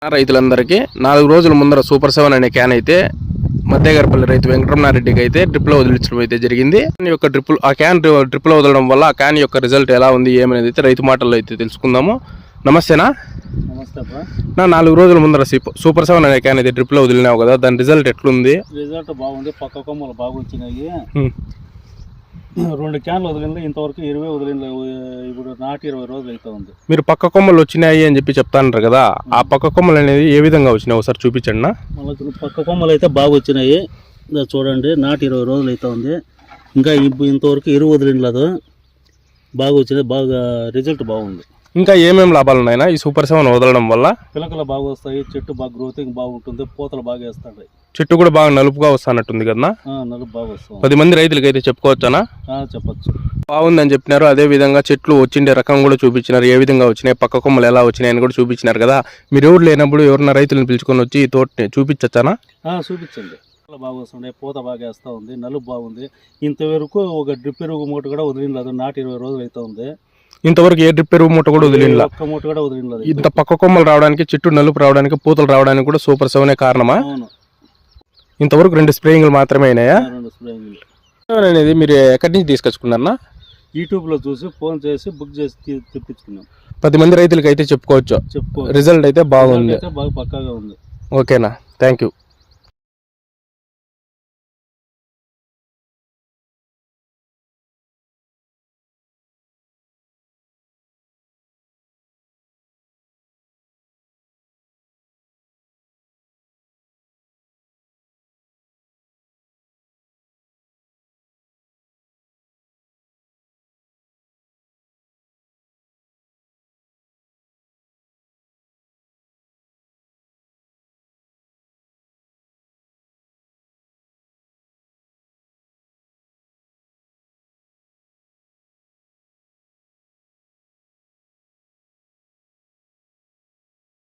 రైతులందరికీ 4 రోజుల ముందర సూపర్ 7 అనే క్యాన్ అయితే మధ్యగర్పల్లి రైతు వెంకటరమణారెడ్డికి అయితే డ్రిప్ లో వదిలించడం అయితే జరిగింది. ఆ క్యాన్ డ్రిప్ లో వదలడం వల్ల ఆ క్యాన్ యొక్క రిజల్ట్ ఎలా ఉంది ఏమనేది అయితే రైతు మాటల్లో అయితే తెలుసుకుందాము. నమస్తేనా? నమస్తే అబ్బా. 4 రోజుల ముందర సూపర్ 7 అనే క్యాన్ అయితే డ్రిప్ లో వదిలినావు కదా, దాని రిజల్ట్ ఎట్లుంది? రిజల్ట్ బాగుంది, పక్క కొమ్మలు బాగా వచ్చినాయి. 2 క్యాన్లు వదిలింది, ఇంతవరకు 20 వదిలింది. ఇప్పుడు నాటి 20 రోజులు అయితే ఉంది. మీరు పక్క కొమ్మలు వచ్చినాయి అని చెప్పి చెప్తాంటారు కదా, ఆ పక్క కొమ్మలు అనేది ఏ విధంగా వచ్చినాయి ఒకసారి చూపించండి నా. మళ్ళీ పక్క కొమ్మలు అయితే బాగా వచ్చినాయి. చూడండి, నాటి 20 రోజులు అయితే ఉంది. ఇంకా ఇంతవరకు ఎరువు వదిలిండలేదు, బాగా వచ్చినాయి. బాగా రిజల్ట్ బాగుంది. ఇంకా ఏమేమి లాభాలు ఉన్నాయినా ఈ సూపర్ 7 వదలడం వల్ల? పిలకలు బాగా వస్తాయి, చెట్టు బాగా గ్రోతింగ్ బాగుంటుంది, పూతలు బాగా వేస్తాయి, చెట్టు కూడా బాగా నలుపుగా వస్తానట్టుంది కదా. నలుపు బాగా వస్తుంది. 10 మంది రైతులకి అయితే చెప్పుకోవచ్చానా? చెప్పచ్చు. బాగుందని చెప్పినారు. అదే విధంగా చెట్లు వచ్చిండే రకం కూడా చూపించినారు, ఏ విధంగా వచ్చినాయి, పక్క కొమ్మలు ఎలా వచ్చినాయి అని కూడా చూపించినారు కదా. మీరు ఎవరు లేనప్పుడు ఎవరన్నా రైతులను పిలుచుకొని వచ్చి ఈ తోటని చూపించచ్చానా? చూపించండి. బాగా వస్తుండే, పూత బాగా వేస్తూ ఉంది, నలుపు బాగుంది. ఇంతవరకు ఒక డ్రిప్ ఎరువు మూట కూడా వదిలిండదు, నాటి 20 రోజులు అయితే ఉంది. ఇంతవరకు ఏ డ్రిప్ ఎరువు మూట కూడా వదిలిందా? ఒక్క మూట కూడా వదిలిండదు. ఇంత పక్క కొమ్మలు రావడానికి, చెట్టు నలుపు రావడానికి, పూతలు రావడానికి కూడా సూపర్ 7 కారణమా? అవును. ఇంతవరకు 2 స్ప్రేయింగ్లు మాత్రమే అయినాయా? 2 స్ప్రేయింగ్లు అనేది మీరు ఎక్కడి నుంచి తీసుకొచ్చుకున్నారా? యూట్యూబ్లో చూసి ఫోన్ చేసి బుక్ చేసి తెప్పించుకున్నాం. 10 మంది రైతులకి అయితే చెప్పుకోవచ్చు, రిజల్ట్ అయితే బాగుంది. బాగా పక్కాగా ఉంది. ఓకేనా? Thank you.